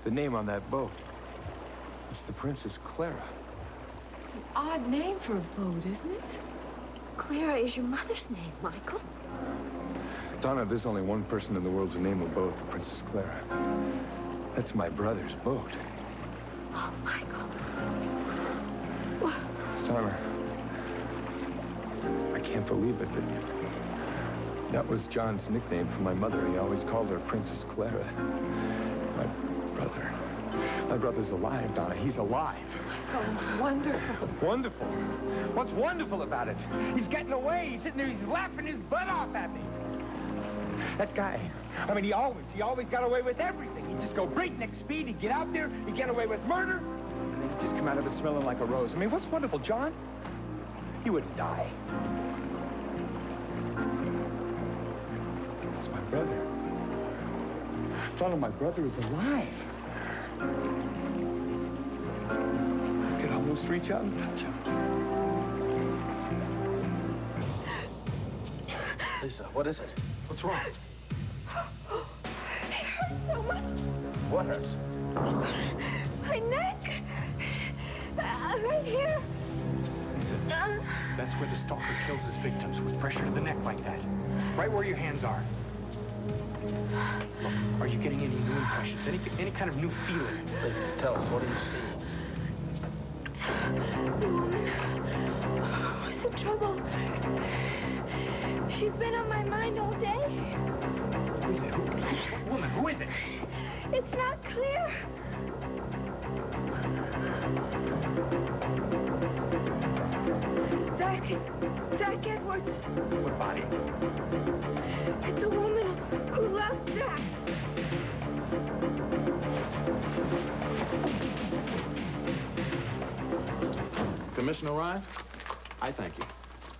The name on that boat. It's the Princess Clara. An odd name for a boat, isn't it? Clara is your mother's name, Michael. Donna, there's only one person in the world to name a boat the Princess Clara. That's my brother's boat. Oh, Michael. Donna, I can't believe it, but that was John's nickname for my mother. He always called her Princess Clara. My brother's alive, Donna. He's alive. Oh, wonderful. Wonderful? What's wonderful about it? He's getting away. He's sitting there. He's laughing his butt off at me. That guy, I mean, he always got away with everything. He'd just go breakneck speed. He'd get out there. He'd get away with murder. And then he'd just come out of it smelling like a rose. I mean, what's wonderful, John? He wouldn't die. That's my brother. Donna, my brother is alive. I could almost reach out and touch him. Lisa, what is it? What's wrong? It hurts so much. What hurts? My neck. Right here. Listen, that's where the stalker kills his victims, with pressure to the neck like that. Right where your hands are. Look, are you getting any new impressions? Any kind of new feeling? Lisa, tell us, what do you see? The woman who's in trouble. She's been on my mind all day. Who is it? What woman? Who is it? It's not clear. Zach Edwards. What body? It's a woman who loves Zach. Commissioner Ryan, I thank you.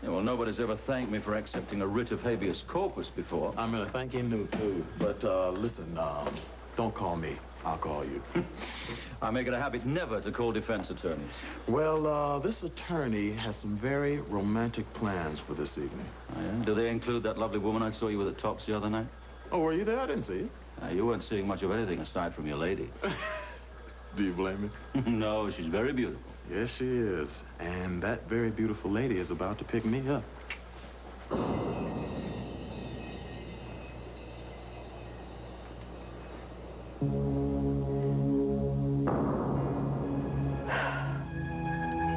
Yeah, well, nobody's ever thanked me for accepting a writ of habeas corpus before. I'm going to thank you, too. But, listen, don't call me. I'll call you. I make it a habit never to call defense attorneys. Well, this attorney has some very romantic plans for this evening. Oh, yeah? Do they include that lovely woman I saw you with at Tops the other night? Oh, were you there? I didn't see you. You weren't seeing much of anything aside from your lady. Do you blame me? No, she's very beautiful. Yes, she is. And that very beautiful lady is about to pick me up.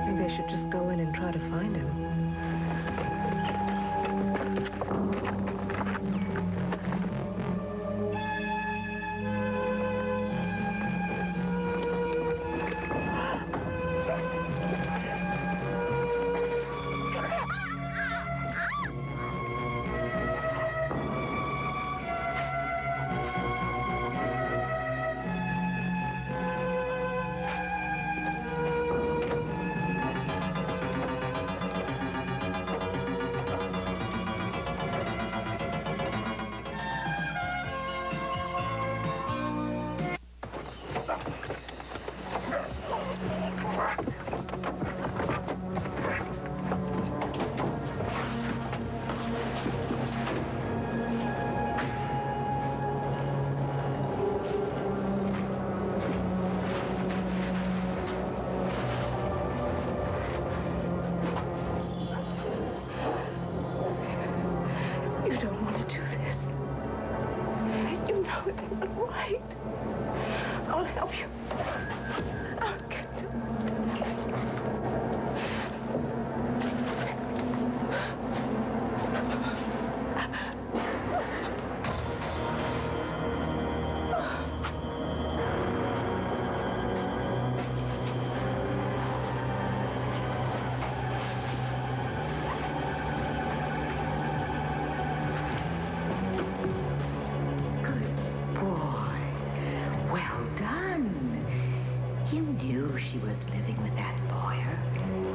Maybe I should just go in and try to find him. I'll help you. I'll get she was living with that lawyer.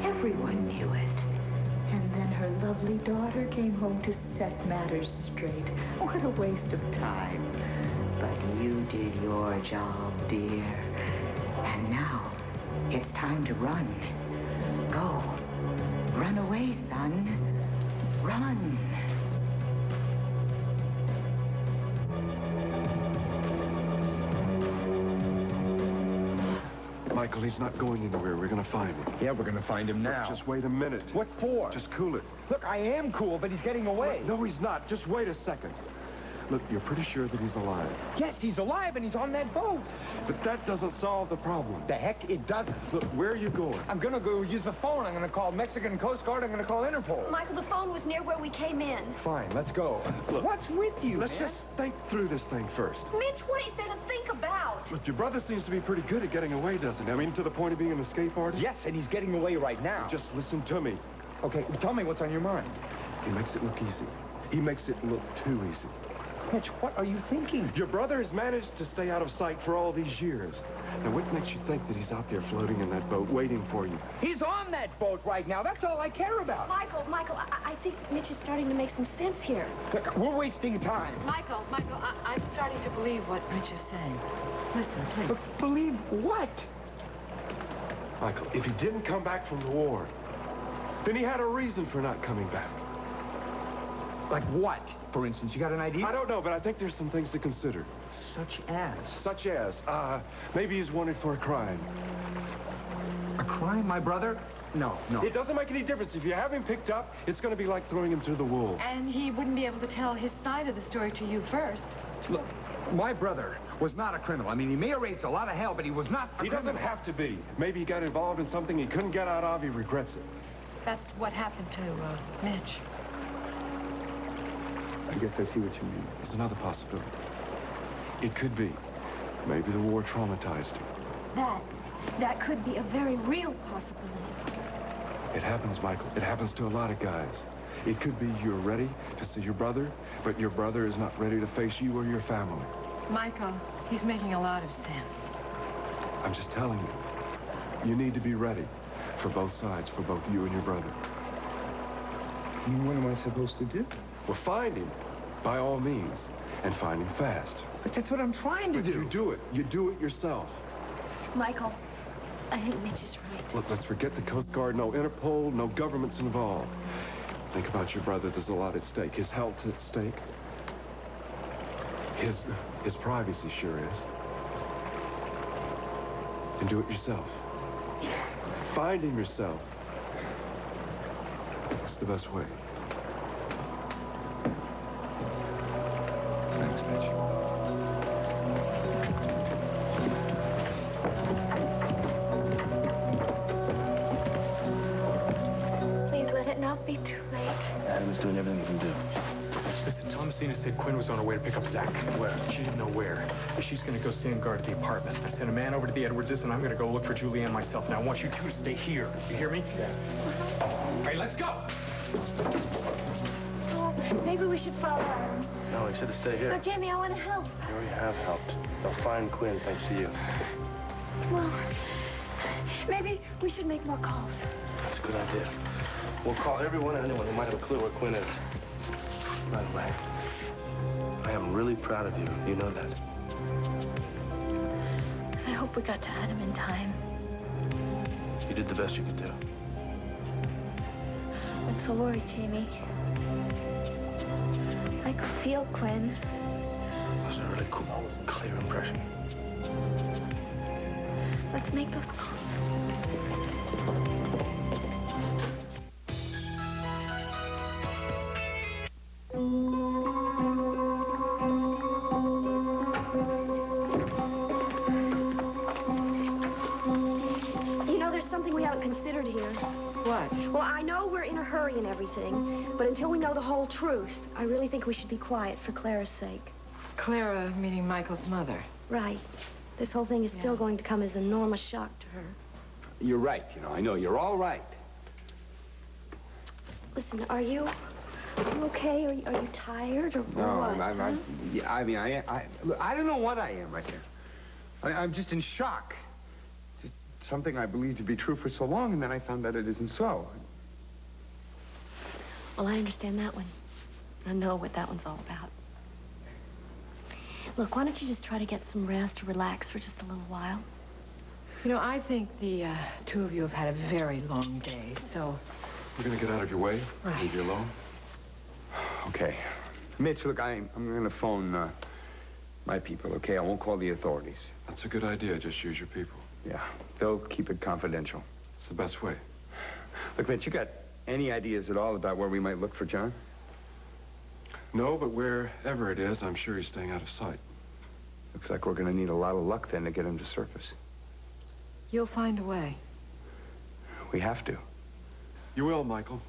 Everyone knew it. And then her lovely daughter came home to set matters straight. What a waste of time. But you did your job, dear. And now, it's time to run. Go. Run away, son. Run. Michael, he's not going anywhere. We're gonna find him. Yeah, we're gonna find him now. Look, just wait a minute. What for? Just cool it. Look, I am cool, but he's getting away. No, he's not. Just wait a second. Look, you're pretty sure that he's alive. Yes, he's alive, and he's on that boat. But that doesn't solve the problem. The heck it doesn't. Look, where are you going? I'm gonna go use the phone. I'm gonna call Mexican Coast Guard. I'm gonna call Interpol. Michael, the phone was near where we came in. Fine, let's go. Look, what's with you, Let's man? just think through this thing first. Mitch, what is there to think about? Look, your brother seems to be pretty good at getting away, doesn't he? I mean, to the point of being an escape artist? Yes, and he's getting away right now. Just listen to me. Okay, tell me what's on your mind. He makes it look easy. He makes it look too easy. Mitch, what are you thinking? Your brother has managed to stay out of sight for all these years. Now, what makes you think that he's out there floating in that boat waiting for you? He's on that boat right now. That's all I care about. Michael, I think Mitch is starting to make some sense here. Look, we're wasting time. Michael, I'm starting to believe what Mitch is saying. Listen, please. But believe what? Michael, if he didn't come back from the war, then he had a reason for not coming back. Like what, for instance? You got an idea? I don't know, but I think there's some things to consider. Such as, maybe he's wanted for a crime. A crime, my brother? No. It doesn't make any difference. If you have him picked up, it's going to be like throwing him to the wolves. And he wouldn't be able to tell his side of the story to you first. Look, my brother was not a criminal. I mean, he may have raised a lot of hell, but he was not a criminal. He doesn't have to be. Maybe he got involved in something he couldn't get out of. He regrets it. That's what happened to Mitch. I guess I see what you mean. There's another possibility. It could be. Maybe the war traumatized him. That could be a very real possibility. It happens, Michael. It happens to a lot of guys. It could be you're ready to see your brother, but your brother is not ready to face you or your family. Michael, he's making a lot of sense. I'm just telling you. You need to be ready for both sides, for both you and your brother. What am I supposed to do? Well, find him, by all means, and find him fast. But that's what I'm trying to do. You do it. You do it yourself. Michael, I think Mitch is right. Look, let's forget the Coast Guard. No Interpol, no governments involved. Think about your brother. There's a lot at stake. His health's at stake. His privacy sure is. And do it yourself. Find him yourself. It's the best way. Thanks, Mitch. Please let it not be too late. Adam's doing everything he can do. Listen, Thomasina said Quinn was on her way to pick up Zach. Where? She didn't know where. But she's going to go stand guard at the apartment. I sent a man over to the Edwardses, and I'm going to go look for Julianne myself. Now, I want you two to stay here. You hear me? Yeah. All right, let's go. Oh, maybe we should follow Adams. No, he said to stay here. But, Jamie, I want to help. You already have helped. They'll find Quinn thanks to you. Well, maybe we should make more calls. That's a good idea. We'll call everyone and anyone who might have a clue where Quinn is. By the way, I am really proud of you. You know that. I hope we got to Adam in time. You did the best you could do. I'm so worried, Jamie. I could feel Quinn. It was a really cool, clear impression. Let's make those calls. You know, there's something we haven't considered here. What? Well, I know we're in a hurry and everything, but until we know the whole truth, I really think we should be quiet for Clara's sake. Clara meeting Michael's mother. Right. This whole thing is still going to come as an enormous shock to her. You're right, I know. You're all right. Listen, are you okay? Are you tired or what? Look, I don't know what I am right now. I'm just in shock. Just something I believed to be true for so long, and then I found that it isn't so. Well, I understand that one. I know what that one's all about. Look, why don't you just try to get some rest or relax for just a little while? You know, I think the two of you have had a very long day, so... We're going to get out of your way. Right. Leave you alone. Okay. Mitch, look, I'm going to phone my people, okay? I won't call the authorities. That's a good idea. Just use your people. Yeah, they'll keep it confidential. It's the best way. Look, Mitch, you got any ideas at all about where we might look for John? No, but wherever it is, I'm sure he's staying out of sight. Looks like we're going to need a lot of luck then to get him to surface. You'll find a way. We have to. You will, Michael.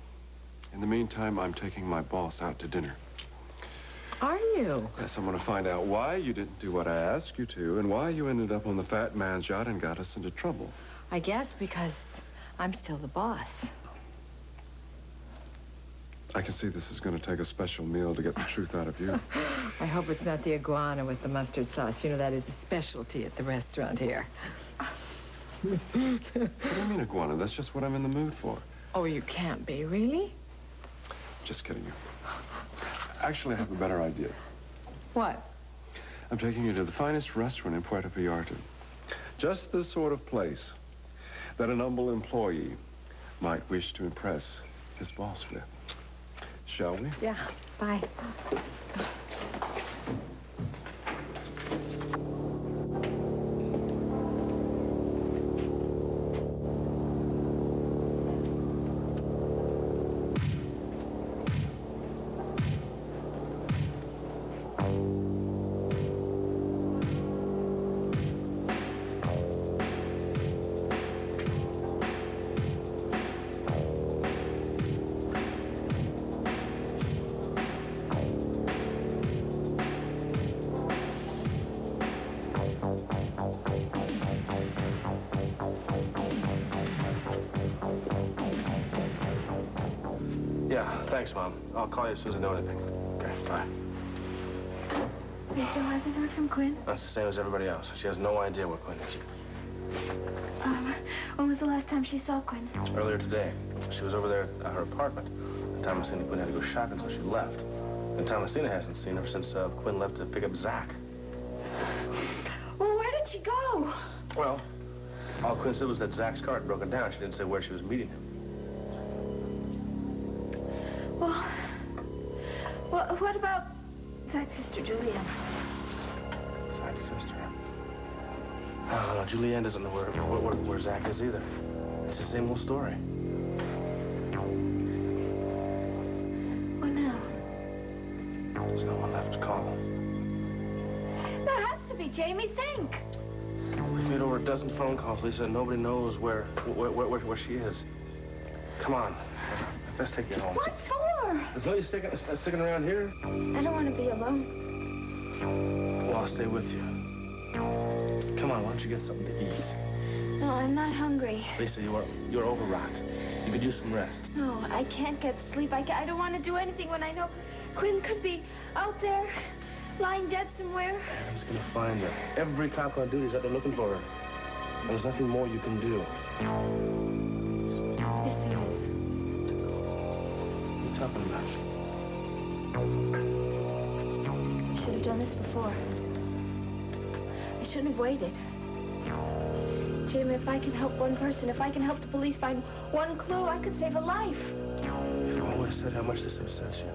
In the meantime, I'm taking my boss out to dinner. Are you? Yes, I'm going to find out why you didn't do what I asked you to and why you ended up on the fat man's yacht and got us into trouble. I guess because I'm still the boss. I can see this is going to take a special meal to get the truth out of you. I hope it's not the iguana with the mustard sauce. You know, that is a specialty at the restaurant here. What do you mean, iguana? That's just what I'm in the mood for. Oh, you can't be, really? Just kidding you. Actually, I have a better idea. What? I'm taking you to the finest restaurant in Puerto Vallarta. Just the sort of place that an humble employee might wish to impress his boss with. Shall we? Yeah, bye. Yeah, thanks, Mom. I'll call you as soon as I know anything. Okay, bye. You still hasn't heard from Quinn? That's the same as everybody else. She has no idea where Quinn is. When was the last time she saw Quinn? Earlier today. She was over there at her apartment. And Thomasina Quinn had to go shopping, so she left. And Thomasina hasn't seen her since Quinn left to pick up Zach. Well, where did she go? Well, all Quinn said was that Zach's car had broken down. She didn't say where she was meeting him. Well, what about Zach's sister, Julianne? Zach's sister? Oh, no, Julianne doesn't know where Zach is either. It's the same old story. What now? There's no one left to call. There has to be. Jamie, think. We've made over a dozen phone calls, Lisa, and nobody knows where she is. Come on. I best take you home. What for? There's no use sticking around here. I don't want to be alone. Well, I'll stay with you. Come on, why don't you get something to eat? No, I'm not hungry. Lisa, you're overwrought. You could use some rest. No, I can't get sleep. I don't want to do anything when I know Quinn could be out there, lying dead somewhere. Adam's gonna find her. Every cop on duty is out there looking for her. And there's nothing more you can do. Yes, there is. What are you talking about? I should have done this before. I shouldn't have waited. Jim, if I can help one person, if I can help the police find one clue, I could save a life. You've always said how much this upsets you.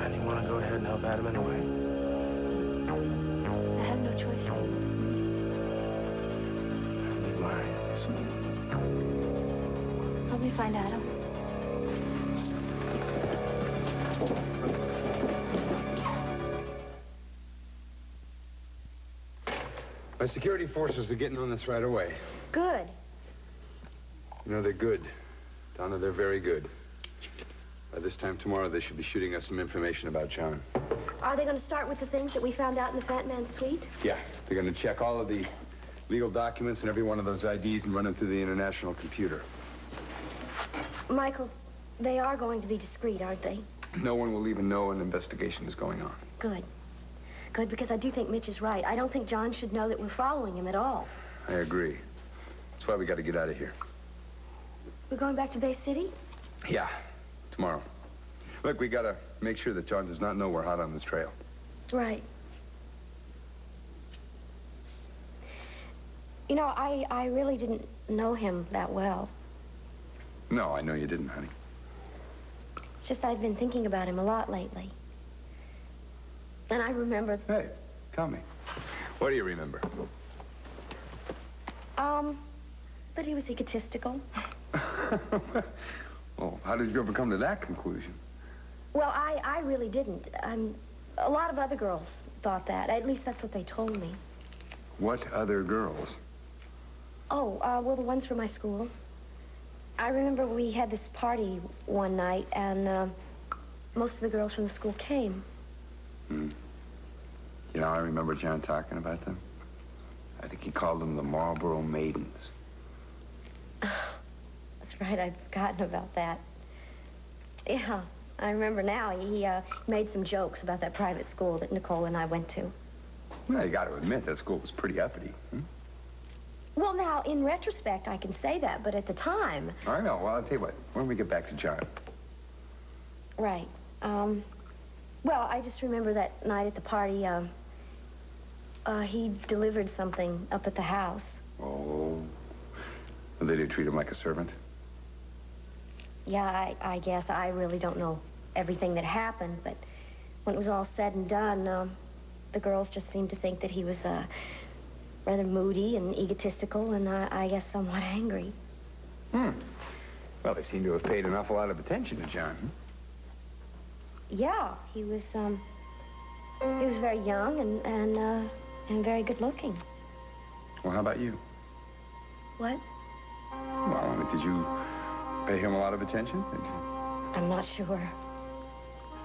And you want to go ahead and help Adam anyway. I have no choice. I need mine. Help me find Adam. My security forces are getting on this right away. Good. You know, they're good. Donna, they're very good. By this time tomorrow, they should be shooting us some information about John. Are they going to start with the things that we found out in the Fat Man's suite? Yeah. They're going to check all of the legal documents and every one of those IDs and run them through the international computer. Michael, they are going to be discreet, aren't they? No one will even know an investigation is going on. Good. Good, because I do think Mitch is right. I don't think John should know that we're following him at all. I agree. That's why we got to get out of here. We're going back to Bay City? Yeah, tomorrow. Look, we got to make sure that John does not know we're hot on this trail. Right. You know, I really didn't know him that well. No, I know you didn't, honey. It's just I've been thinking about him a lot lately. And I remember... Hey, tell me. What do you remember? But he was egotistical. Well, how did you ever come to that conclusion? Well, I really didn't. A lot of other girls thought that. At least that's what they told me. What other girls? Oh, well, the ones from my school. I remember we had this party one night, and most of the girls from the school came. You know, I remember John talking about them. I think he called them the Marlboro Maidens. That's right, I'd forgotten about that. Yeah, I remember now. He made some jokes about that private school that Nicole and I went to. Well, you got to admit, that school was pretty uppity. Well, now, in retrospect, I can say that, but at the time... I know. Well, I'll tell you what. When we get back to John. Right. Well, I just remember that night at the party, he delivered something up at the house. Oh. Did they treat him like a servant? Yeah, I guess. I really don't know everything that happened, but when it was all said and done, the girls just seemed to think that he was rather moody and egotistical and I guess somewhat angry. Well, they seem to have paid an awful lot of attention to John. Yeah, he was very young and very good looking. Well, how about you? What? Well, did you pay him a lot of attention? I'm not sure.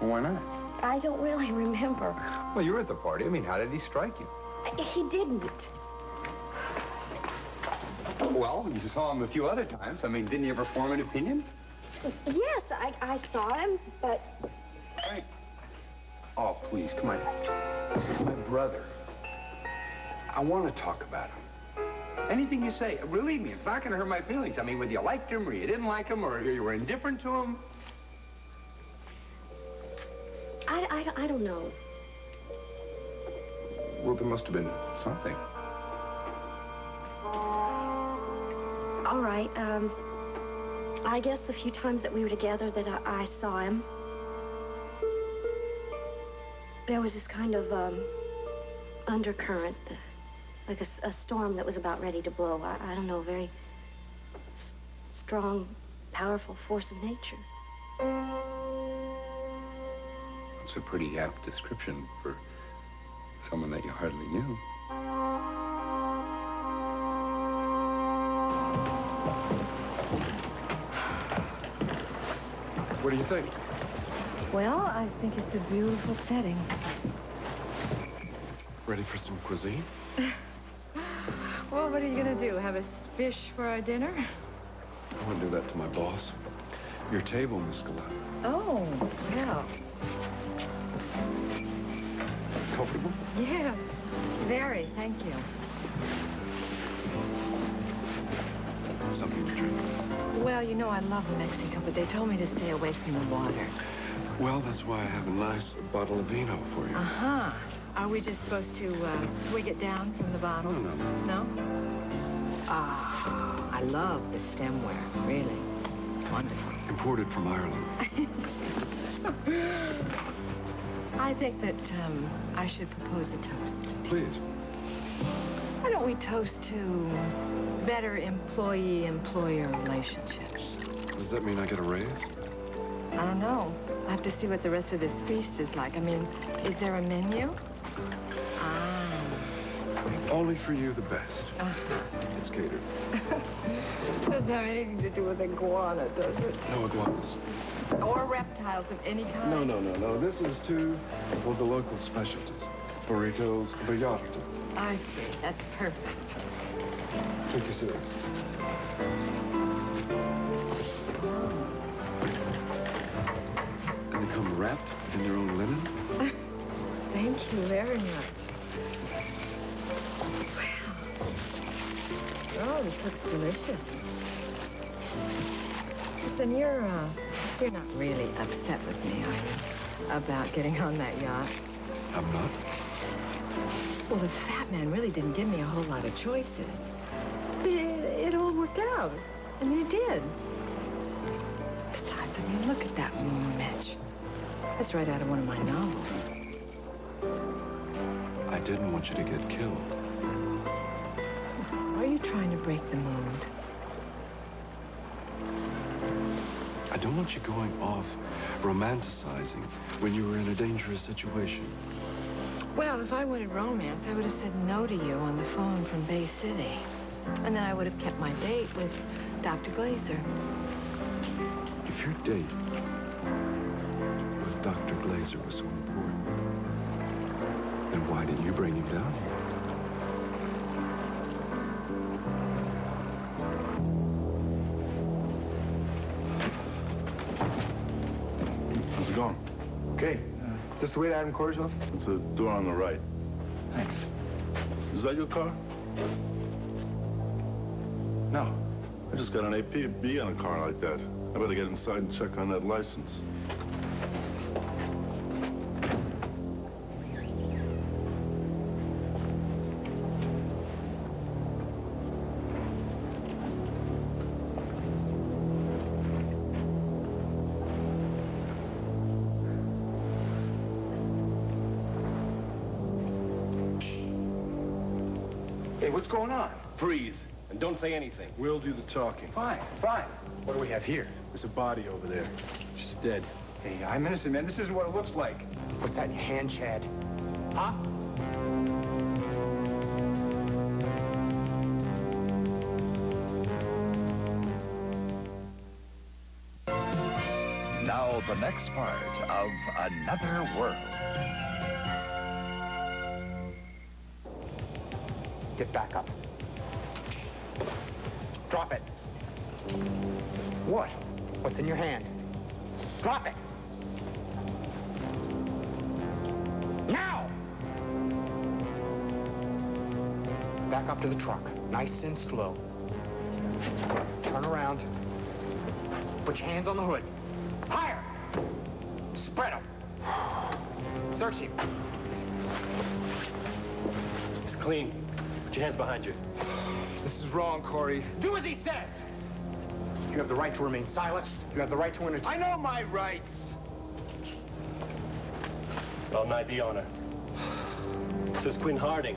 Well, why not? I don't really remember. Well, you were at the party. I mean, how did he strike you? He didn't. Well, you saw him a few other times. I mean, didn't he ever form an opinion? Yes, I saw him, but... Right. Oh, please, come on. This is my brother. I want to talk about him. Anything you say, believe me, it's not going to hurt my feelings. I mean, whether you liked him or you didn't like him or you were indifferent to him. I don't know. Well, there must have been something. All right, I guess the few times that we were together that I saw him, there was this kind of, undercurrent, like a storm that was about ready to blow. I don't know, a very strong, powerful force of nature. It's a pretty apt description for someone that you hardly knew. What do you think? Well, I think it's a beautiful setting. Ready for some cuisine? Well, what are you going to do? Have us fish for our dinner? I wouldn't do that to my boss. Your table, Miss Galette. Oh, well. Comfortable? Yeah, very. Thank you. Something to drink? Well, you know I love Mexico, but they told me to stay away from the water. Well, that's why I have a nice bottle of vino for you. Uh-huh. Are we just supposed to swig it down from the bottle? No, no. No? Ah, I love the stemware. Really. Wonderful. Imported from Ireland. I think that I should propose a toast. Please. Why don't we toast to better employee-employer relationships? Does that mean I get a raise? I don't know. I have to see what the rest of this feast is like. I mean, is there a menu? Only for you, the best. Uh-huh. It's catered. Doesn't have anything to do with iguana, does it? No iguanas. Or reptiles of any kind? No. This is two of the local specialties. Burritos Vallarta. I see. That's perfect. Take your seat. And they come wrapped in their own linen? Thank you very much. Wow. Oh, this looks delicious. Listen, you're not really upset with me, are you? About getting on that yacht? I'm not. Well, the fat man really didn't give me a whole lot of choices. It all worked out. I mean, it did. Besides, I mean, look at that Mitch. That's right out of one of my novels. I didn't want you to get killed. Are you you trying to break the mood? I don't want you going off romanticizing when you were in a dangerous situation. Well, if I wanted romance, I would have said no to you on the phone from Bay City. And then I would have kept my date with Dr. Glazer. If your date with Dr. Glazer was so important, then why didn't you bring him down here? How's it going? Okay. Just the way to Adam Corey's office? It's the door on the right. Thanks. Is that your car? No. I just got an APB on a car like that. I better get inside and check on that license. Hey, what's going on? Freeze. And don't say anything. We'll do the talking. Fine, fine. What do we have here? There's a body over there. She's dead. Hey, I'm innocent, man. This isn't what it looks like. What's that in your hand, Chad? Huh? Now the next part of Another World. Get back up. Drop it. What? What's in your hand? Drop it. Now! Back up to the truck. Nice and slow. Turn around. Put your hands on the hood. Higher! Spread them. Search him. It's clean. Put your hands behind you. This is wrong, Corey. Do as he says! You have the right to remain silent. You have the right to entertain. I know my rights! Well, night the owner. This is Quinn Harding.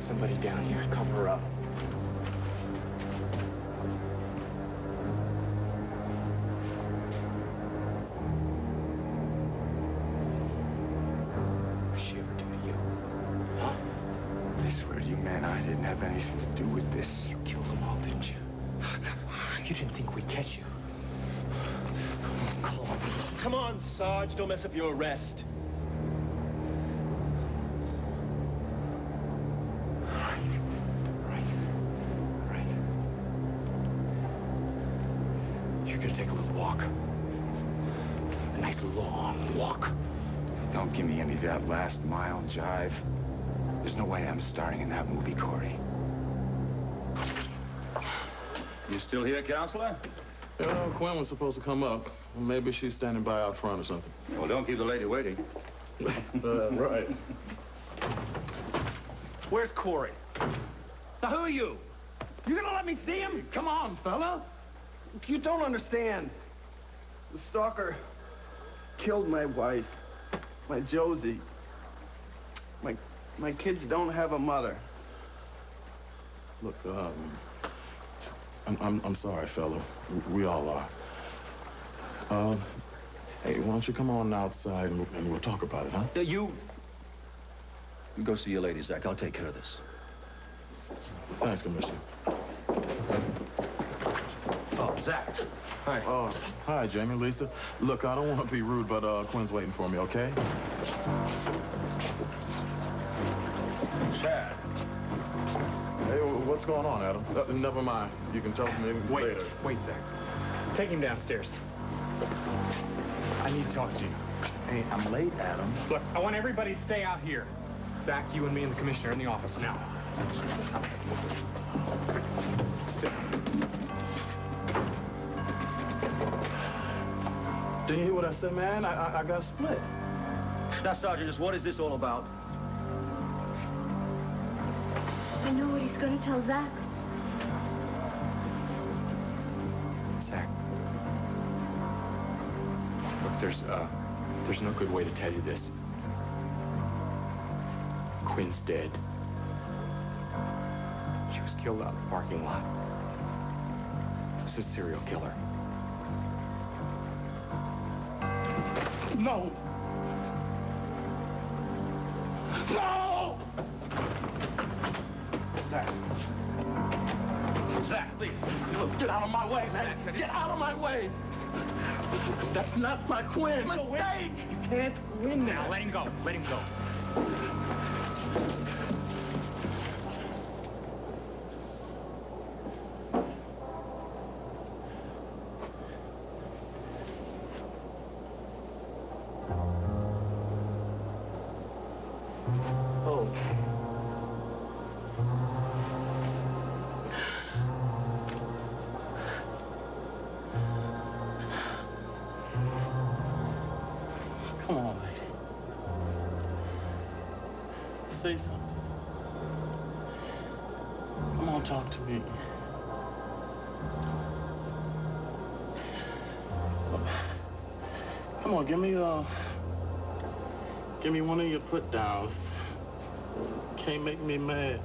Somebody down here, cover her up. Shiver to you. Huh? I swear to you, man, I didn't have anything to do with this. You killed them all, didn't you? You didn't think we'd catch you. Come on, Sarge. Don't mess up your arrest. Don't give me any of that last mile jive. There's no way I'm starring in that movie, Corey. You still here, counselor? Well, Quinn was supposed to come up. Maybe she's standing by out front or something. Well, don't keep the lady waiting. Right. Where's Corey? Now, who are you? You gonna let me see him? Come on, fella. You don't understand. The stalker killed my wife, my Josie. My kids don't have a mother. Look, I'm sorry, fella. We all are. Hey, why don't you come on outside and we'll talk about it, huh? You go see your lady, Zach. I'll take care of this. Thanks, Commissioner. Oh, Zach. Hi. Hi, Jamie, Lisa. Look, I don't want to be rude, but Quinn's waiting for me, okay? Chad. Hey, what's going on, Adam? Never mind. You can tell me later. Wait, Zach. Take him downstairs. I need to talk to you. Hey, I'm late, Adam. Look, I want everybody to stay out here. Zach, you and me and the commissioner in the office now. Sit. Did you hear what I said, man? I got split. Now, Sergeant, just what is this all about? I know what he's going to tell Zach. Zach. Look, there's no good way to tell you this. Quinn's dead. She was killed out in the parking lot. It was a serial killer. No! No! Zach, please. Look, get out of my way, man. Get out of my way. That's not my Quinn. Mistake! You can't win now. Let him go. Let him go. Come on, lady. Say something. Come on, talk to me. Come on, give me one of your put downs. Can't make me mad.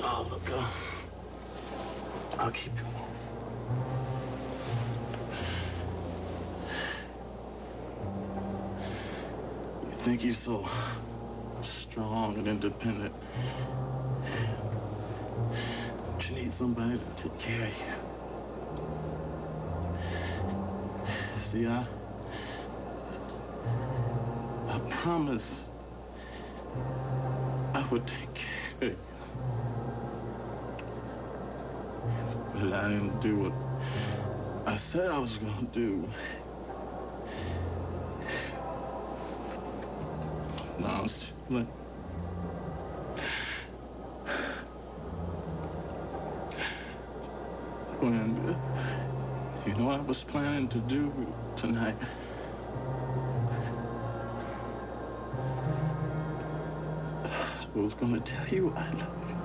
Oh, look, I'll keep you. You think you're so strong and independent, but you need somebody to take care of you. See, I promised I would take care of you. But I didn't do what I said I was going to do. Now it's too late. When, you know what I was planning to do tonight? I was going to tell you I love you.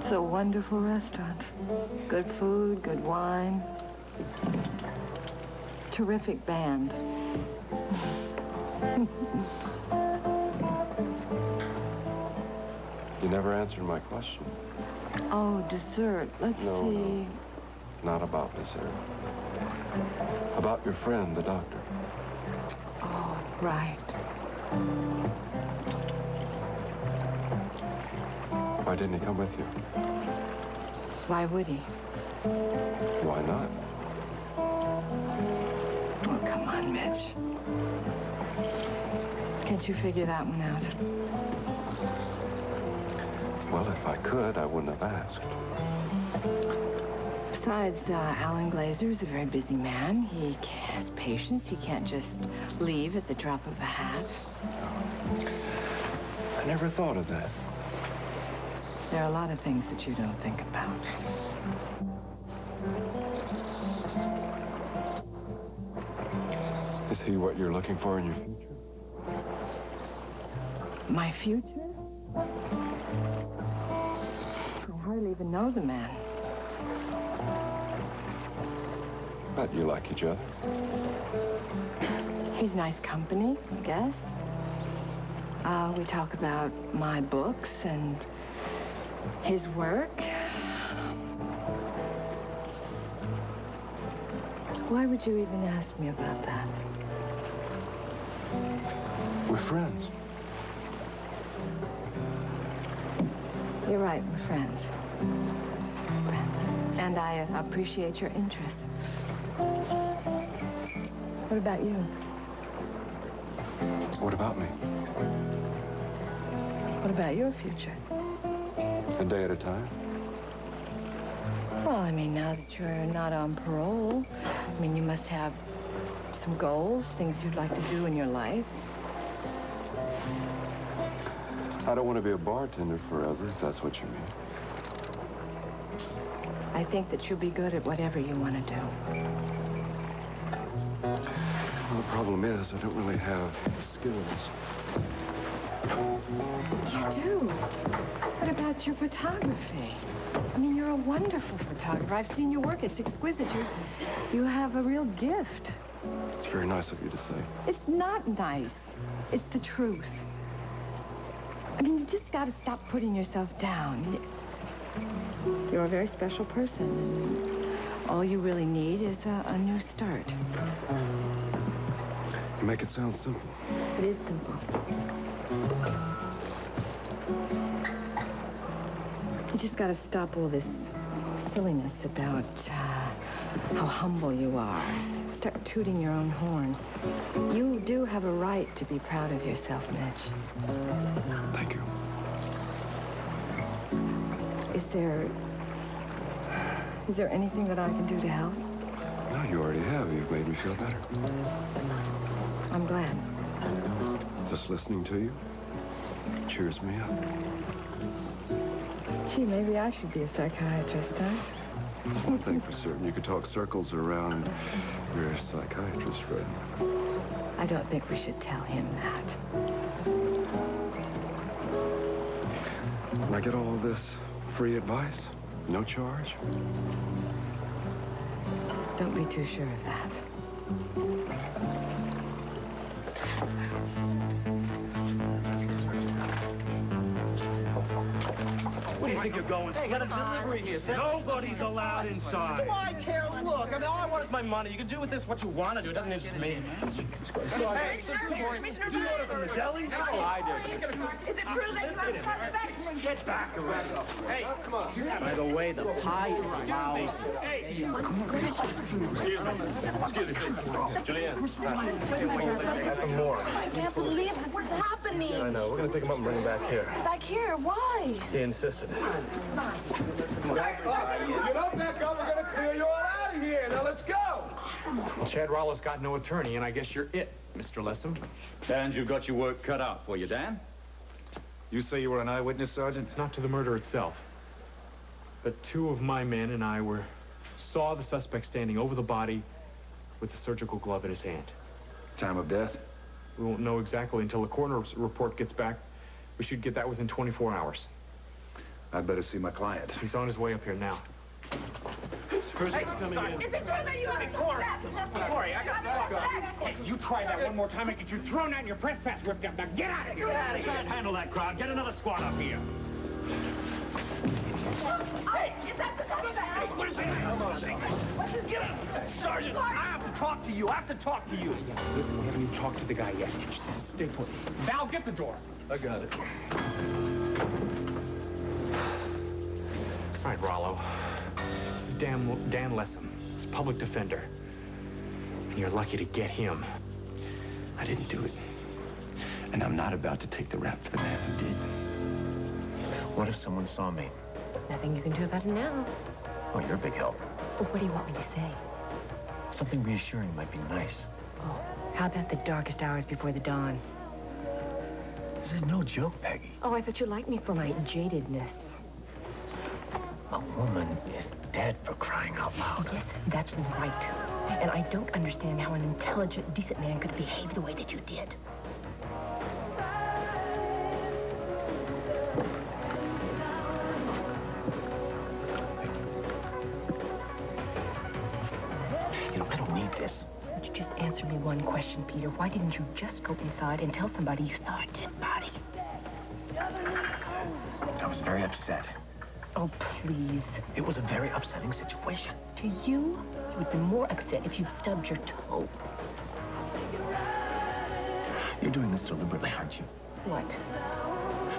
It's a wonderful restaurant. Good food, good wine. Terrific band. You never answered my question. Oh, dessert. Let's see. No. Not about dessert. About your friend, the doctor. Oh, right. Why didn't he come with you? Why would he? Why not? Oh, come on, Mitch. Can't you figure that one out? Well, if I could, I wouldn't have asked. Besides, Alan Glazer's a very busy man. He has patience. He can't just leave at the drop of a hat. I never thought of that. There are a lot of things that you don't think about. Is he what you're looking for in your future? My future? I hardly even know the man. But you like each other? He's nice company, I guess. We talk about my books and his work. Why would you even ask me about that? We're friends. You're right, we're friends. And I appreciate your interest. What about you? What about me? What about your future? A day at a time. Well, I mean, now that you're not on parole, I mean, you must have some goals, things you'd like to do in your life. I don't want to be a bartender forever, if that's what you mean. I think that you'll be good at whatever you want to do. Well, the problem is, I don't really have the skills. You do. What about your photography? I mean, you're a wonderful photographer. I've seen your work. It's exquisite. You have a real gift. It's very nice of you to say. It's not nice. It's the truth. I mean, you just got to stop putting yourself down. You're a very special person. All you really need is a new start. You make it sound simple. It is simple. You just got to stop all this silliness about how humble you are. Start tooting your own horn. You do have a right to be proud of yourself, Mitch. Thank you. Is there anything that I can do to help? No, you already have. You've made me feel better. I'm glad. Just listening to you cheers me up. Gee, maybe I should be a psychiatrist, huh? One thing for certain, you could talk circles around and you're a psychiatrist, Fred. I don't think we should tell him that. When I get all this free advice, no charge? Don't be too sure of that. Where do you think you're going? Hey, let him deliver here. Nobody's allowed inside. Do I care? Look, I mean, all I want is my money. You can do with this what you want to do. It doesn't interest me. Hey, Commissioner, you order from the deli? No, I did. Is it true that you're not suspect? Get back already. Hey, come on. By the way, the pie is lousy. Hey, Excuse me. Julianne. Nothing more. I can't believe what's happening. I know. We're going to pick him up and bring him back here. Back here? Why? He insisted. Get up, Becca. We're going to clear you all out of here. Now, let's go. Well, Chad Rollo's got no attorney, and I guess you're it, Mr. Lessem. And you've got your work cut out for you, Dan. You say you were an eyewitness, Sergeant? Not to the murder itself. But two of my men and I saw the suspect standing over the body with the surgical glove in his hand. Time of death? We won't know exactly until the coroner's report gets back. We should get that within 24 hours. I'd better see my client. He's on his way up here now. Hey, coming in. Is it true that you have Corey, I got the Hey, you try that one more time, I get you thrown out and your press pass ripped up. Now get out of here. Get out of here. Can't handle that crowd. Get another squad up here. Hey, is that the suspect? Hey, what is that? Come on, get up. Sergeant, I have to talk to you. I have to talk to you. Listen, we haven't even talked to the guy yet. Stay put. Val, get the door. I got it. All right, Rollo. This is Dan Lessem. He's a public defender. And you're lucky to get him. I didn't do it. And I'm not about to take the rap for the man who did. What if someone saw me? Nothing you can do about it now. Oh, you're a big help. Well, what do you want me to say? Something reassuring might be nice. Oh, how about the darkest hours before the dawn? This is no joke, Peggy. Oh, I thought you liked me for my jadedness. A woman is dead, for crying out loud. Yes, that's right. And I don't understand how an intelligent, decent man could behave the way that you did. You know, I don't need this. Would you just answer me one question, Peter? Why didn't you just go inside and tell somebody you saw a dead body? I was very upset. Oh, please. It was a very upsetting situation. To you, you would be more upset if you'd stubbed your toe. You're doing this deliberately, aren't you? What?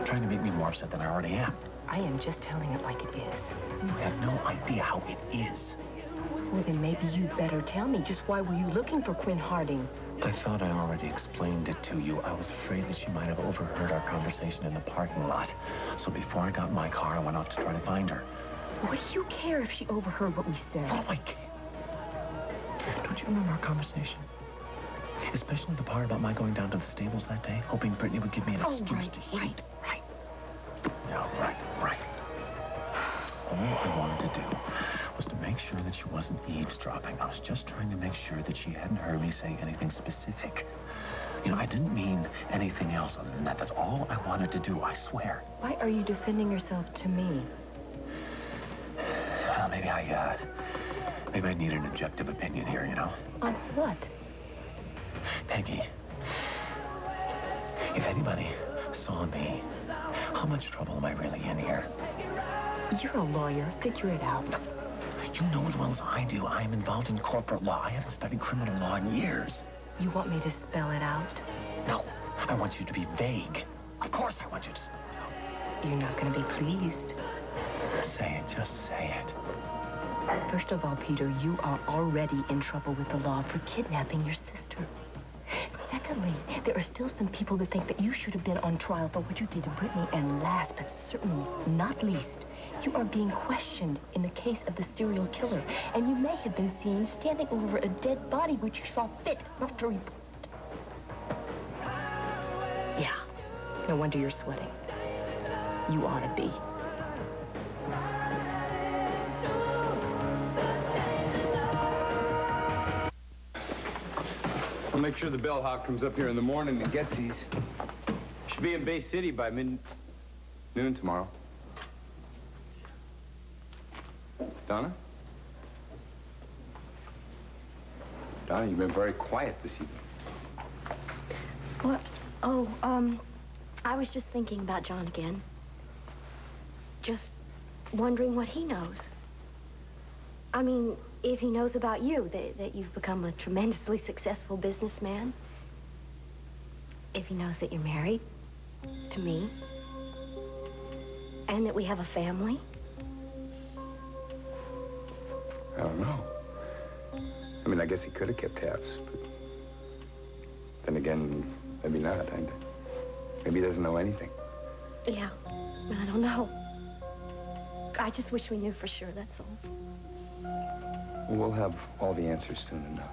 Trying to make me more upset than I already am. I am just telling it like it is. You have no idea how it is. Well, then maybe you'd better tell me. Just why were you looking for Quinn Harding? I thought I already explained it to you. I was afraid that she might have overheard our conversation in the parking lot. So before I got in my car, I went out to try to find her. What do you care if she overheard what we said? What do I care? Don't you remember our conversation? Especially the part about my going down to the stables that day, hoping Brittany would give me an excuse to... Right. Yeah, right. All I wanted to do was to make sure that she wasn't eavesdropping. I was just trying to make sure that she hadn't heard me say anything specific. You know, I didn't mean anything else other than that. That's all I wanted to do, I swear. Why are you defending yourself to me? Well, maybe I need an objective opinion here, you know? On what? Peggy, if anybody saw me, how much trouble am I really in here? You're a lawyer. Figure it out. You know as well as I do, I am involved in corporate law. I haven't studied criminal law in years. You want me to spell it out? No, I want you to be vague. Of course I want you to spell it out. You're not going to be pleased. Say it, just say it. First of all, Peter, you are already in trouble with the law for kidnapping your sister. Secondly, there are still some people that think that you should have been on trial for what you did to Brittany. And last, but certainly not least, you are being questioned in the case of the serial killer. And you may have been seen standing over a dead body which you saw fit not to report. Yeah, no wonder you're sweating. You ought to be. I'll make sure the bellhop comes up here in the morning and gets these. Should be in Bay City by noon tomorrow. Donna? Donna, you've been very quiet this evening. What? Oh, I was just thinking about John again. Just wondering what he knows. I mean, if he knows about you, that you've become a tremendously successful businessman. If he knows that you're married to me. And that we have a family. I don't know. I mean, I guess he could have kept tabs, but then again, maybe not. Maybe he doesn't know anything. Yeah, I don't know. I just wish we knew for sure, that's all. Well, we'll have all the answers soon enough.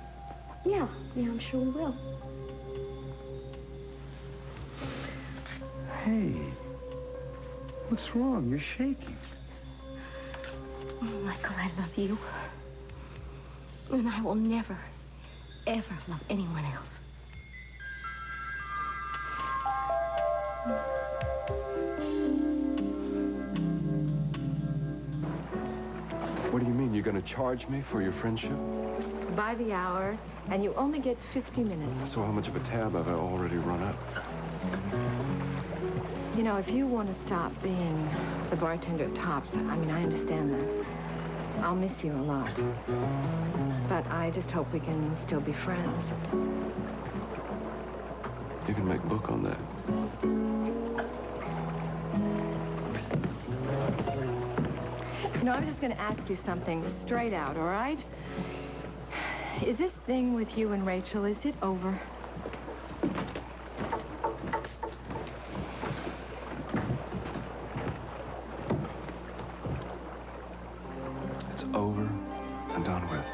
Yeah, I'm sure we will. Hey, what's wrong? You're shaking. Oh, Michael, I love you. And I will never, ever love anyone else. What do you mean? You're going to charge me for your friendship? By the hour, and you only get 50 minutes. So how much of a tab have I already run up? You know, if you want to stop being the bartender at Tops, I mean, I understand that. I'll miss you a lot. But I just hope we can still be friends. You can make book on that. You know, I'm just going to ask you something straight out, all right? Is this thing with you and Rachel, is it over? It's over and done with.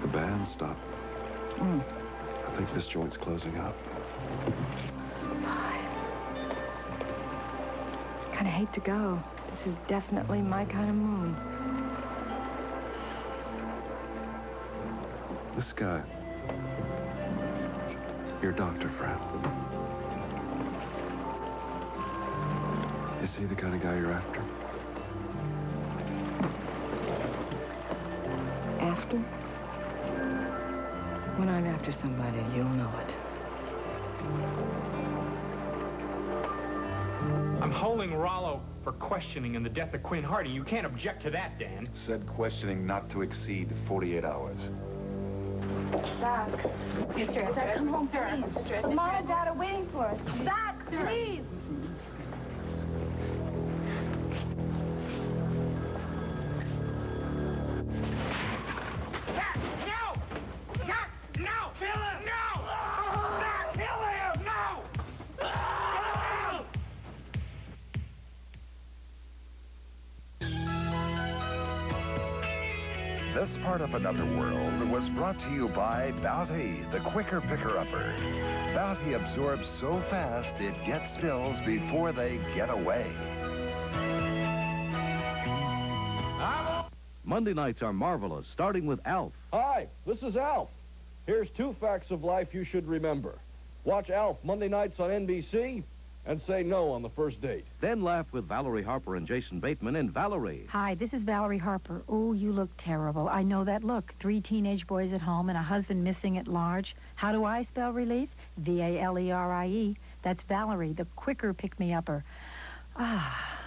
The band stopped. I think this joint's closing up. I hate to go. This is definitely my kind of moon. This guy, your doctor friend, is he the kind of guy you're after? After? When I'm after somebody, you'll know it. I'm holding Rollo for questioning in the death of Quinn Harding. You can't object to that, Dan. Said questioning not to exceed 48 hours. Doc. Doc, come home, please. Mom and Dad are waiting for us. Doc, please. This part of Another World was brought to you by Bounty, the quicker picker-upper. Bounty absorbs so fast it gets spills before they get away. Monday nights are marvelous, starting with Alf. Hi, this is Alf. Here's 2 facts of life you should remember. Watch Alf Monday nights on NBC and say no on the first date. Then laugh with Valerie Harper and Jason Bateman in Valerie. Hi, this is Valerie Harper. Oh, you look terrible. I know that look. 3 teenage boys at home and a husband missing at large. How do I spell relief? V-A-L-E-R-I-E. That's Valerie, the quicker pick-me-upper. Ah.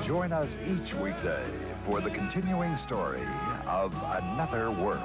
Join us each weekday for the continuing story of Another World.